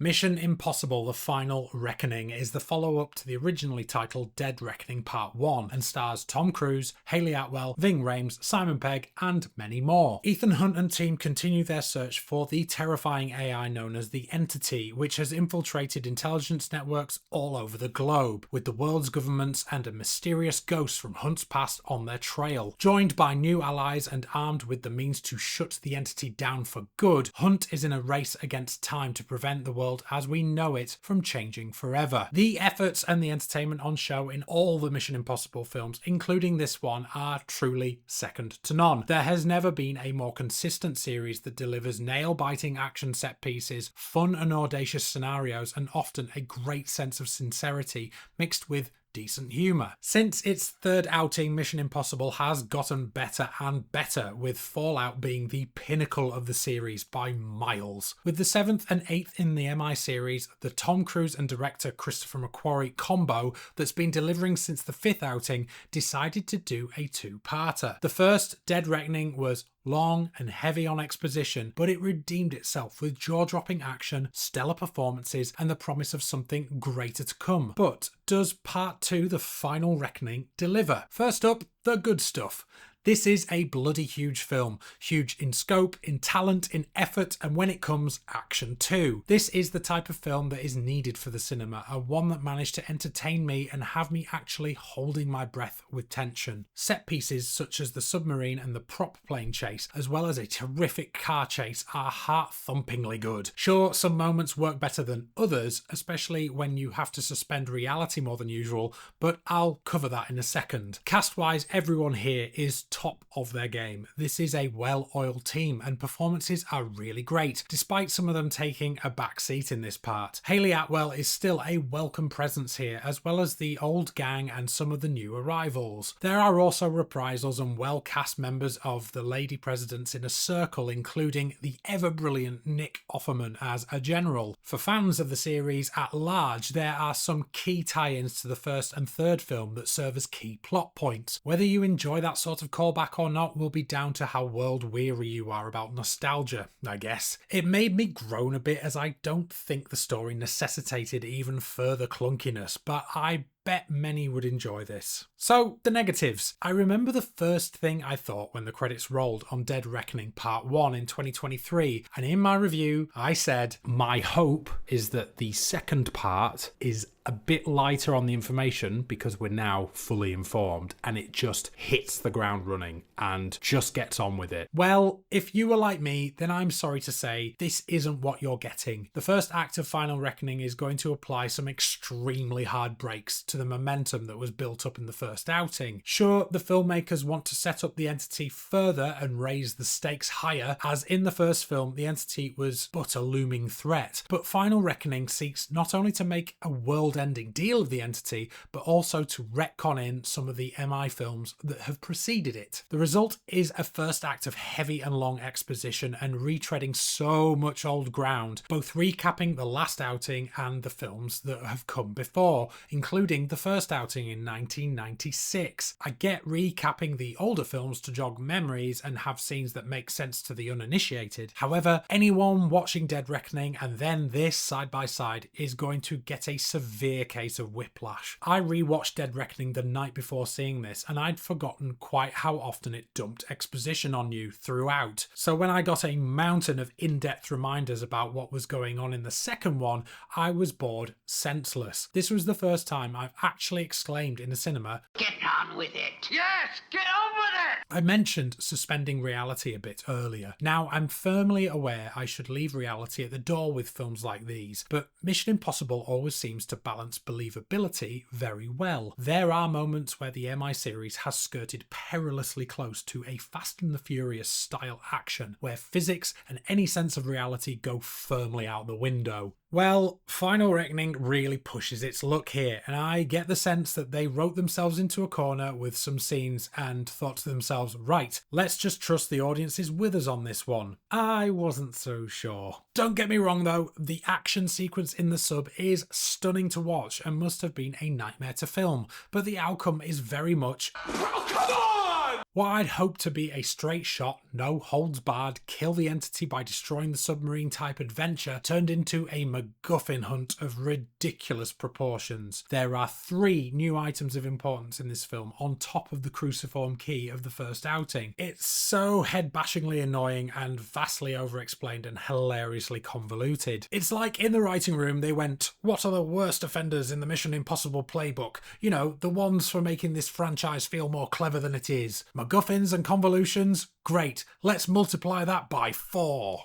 Mission Impossible: The Final Reckoning is the follow-up to the originally titled Dead Reckoning Part 1 and stars Tom Cruise, Hayley Atwell, Ving Rhames, Simon Pegg and many more. Ethan Hunt and team continue their search for the terrifying AI known as the Entity, which has infiltrated intelligence networks all over the globe, with the world's governments and a mysterious ghost from Hunt's past on their trail. Joined by new allies and armed with the means to shut the Entity down for good, Hunt is in a race against time to prevent the world as we know it from changing forever. The efforts and the entertainment on show in all the Mission Impossible films, including this one, are truly second to none. There has never been a more consistent series that delivers nail-biting action set pieces, fun and audacious scenarios, and often a great sense of sincerity mixed with decent humour. Since its third outing, Mission Impossible has gotten better and better, with Fallout being the pinnacle of the series by miles. With the 7th and 8th in the MI series, the Tom Cruise and director Christopher McQuarrie combo that's been delivering since the 5th outing decided to do a two-parter. The first, Dead Reckoning, was long and heavy on exposition, but it redeemed itself with jaw-dropping action, stellar performances, and the promise of something greater to come. But does Part 2, The Final Reckoning, deliver? First up, the good stuff. This is a bloody huge film, huge in scope, in talent, in effort, and when it comes, action too. This is the type of film that is needed for the cinema, a one that managed to entertain me and have me actually holding my breath with tension. Set pieces such as the submarine and the prop plane chase, as well as a terrific car chase, are heart-thumpingly good. Sure, some moments work better than others, especially when you have to suspend reality more than usual, but I'll cover that in a second. Cast-wise, everyone here is top of their game. This is a well-oiled team and performances are really great, despite some of them taking a back seat in this part. Hayley Atwell is still a welcome presence here, as well as the old gang and some of the new arrivals. There are also reprisals and well-cast members of the Lady Presidents in a circle, including the ever-brilliant Nick Offerman as a general. For fans of the series at large, there are some key tie-ins to the first and third film that serve as key plot points. Whether you enjoy that sort of callback or not will be down to how world weary you are about nostalgia, I guess. It made me groan a bit, as I don't think the story necessitated even further clunkiness, but I bet many would enjoy this. So, the negatives. I remember the first thing I thought when the credits rolled on Dead Reckoning Part 1 in 2023, and in my review I said, my hope is that the second part is a bit lighter on the information because we're now fully informed and it just hits the ground running and just gets on with it. Well, if you were like me, then I'm sorry to say this isn't what you're getting. The first act of Final Reckoning is going to apply some extremely hard brakes to the momentum that was built up in the first outing. Sure, the filmmakers want to set up the Entity further and raise the stakes higher, as in the first film the Entity was but a looming threat, but Final Reckoning seeks not only to make a world-ending deal of the Entity, but also to retcon in some of the MI films that have preceded it. The result is a first act of heavy and long exposition and retreading so much old ground, both recapping the last outing and the films that have come before, including the first outing in 1996. I get recapping the older films to jog memories and have scenes that make sense to the uninitiated. However, anyone watching Dead Reckoning and then this side by side is going to get a severe case of whiplash. I rewatched Dead Reckoning the night before seeing this and I'd forgotten quite how often it dumped exposition on you throughout. So when I got a mountain of in-depth reminders about what was going on in the second one, I was bored senseless. This was the first time I've actually exclaimed in a cinema, "Get on with it!" Yes, get on with it! I mentioned suspending reality a bit earlier. Now, I'm firmly aware I should leave reality at the door with films like these, but Mission Impossible always seems to balance believability very well. There are moments where the MI series has skirted perilously close to a Fast and the Furious style action, where physics and any sense of reality go firmly out the window. Well, Final Reckoning really pushes its luck here, and I get the sense that they wrote themselves into a corner with some scenes and thought to themselves, right, let's just trust the audience is with us on this one. I wasn't so sure. Don't get me wrong though, the action sequence in the sub is stunning to watch and must have been a nightmare to film, but the outcome is very much, oh, come on! What I'd hoped to be a straight shot, no holds barred, kill the entity by destroying the submarine type adventure turned into a MacGuffin hunt of ridiculous proportions. There are 3 new items of importance in this film on top of the cruciform key of the first outing. It's so head-bashingly annoying and vastly over-explained and hilariously convoluted. It's like in the writing room they went, what are the worst offenders in the Mission Impossible playbook? You know, the ones for making this franchise feel more clever than it is. MacGuffins and convolutions? Great, let's multiply that by 4.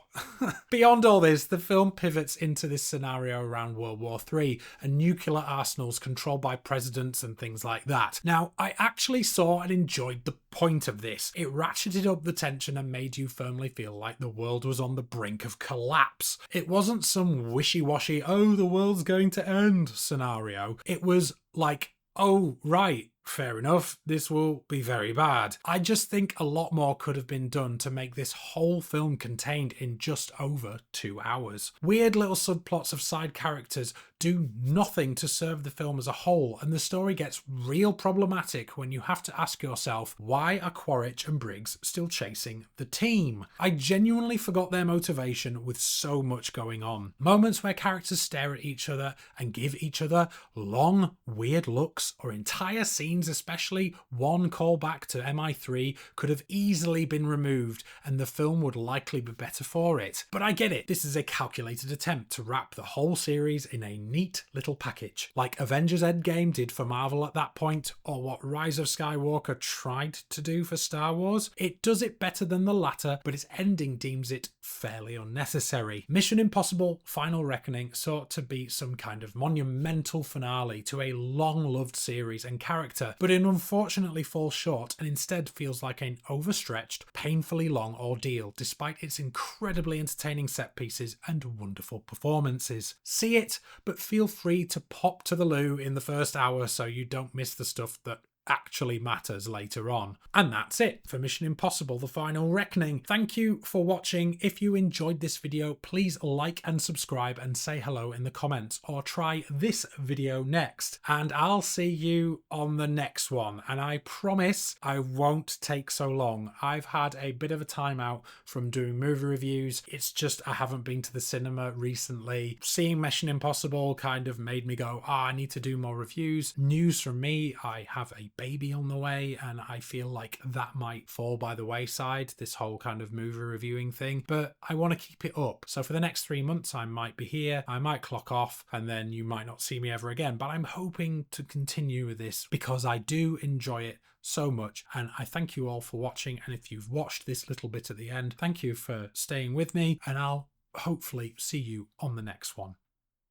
Beyond all this, the film pivots into this scenario around World War III and nuclear arsenals controlled by presidents and things like that. Now, I actually saw and enjoyed the point of this. It ratcheted up the tension and made you firmly feel like the world was on the brink of collapse. It wasn't some wishy-washy, oh, the world's going to end scenario. It was like, oh, right, fair enough, this will be very bad. I just think a lot more could have been done to make this whole film contained in just over 2 hours. Weird little subplots of side characters do nothing to serve the film as a whole, and the story gets real problematic when you have to ask yourself, why are Quaritch and Briggs still chasing the team? I genuinely forgot their motivation with so much going on. Moments where characters stare at each other and give each other long, weird looks, or entire scenes, especially one callback to MI3, could have easily been removed and the film would likely be better for it. But I get it, this is a calculated attempt to wrap the whole series in a neat little package, like Avengers Endgame did for Marvel at that point, or what Rise of Skywalker tried to do for Star Wars. It does it better than the latter, but its ending deems it fairly unnecessary. Mission Impossible Final Reckoning sought to be some kind of monumental finale to a long-loved series and character, but it unfortunately falls short and instead feels like an overstretched, painfully long ordeal, despite its incredibly entertaining set pieces and wonderful performances. See it, but feel free to pop to the loo in the first hour so you don't miss the stuff that actually matters later on. And that's it for Mission Impossible The Final Reckoning. Thank you for watching. If you enjoyed this video, please like and subscribe and say hello in the comments, or try this video next. And I'll see you on the next one. And I promise I won't take so long. I've had a bit of a time out from doing movie reviews. It's just I haven't been to the cinema recently. Seeing Mission Impossible kind of made me go, I need to do more reviews. News from me, I have a baby on the way and I feel like that might fall by the wayside, this whole kind of movie reviewing thing, but I want to keep it up. So for the next 3 months I might be here, I might clock off, and then you might not see me ever again, but I'm hoping to continue with this because I do enjoy it so much. And I thank you all for watching, and if you've watched this little bit at the end, thank you for staying with me, and I'll hopefully see you on the next one.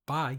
Bye.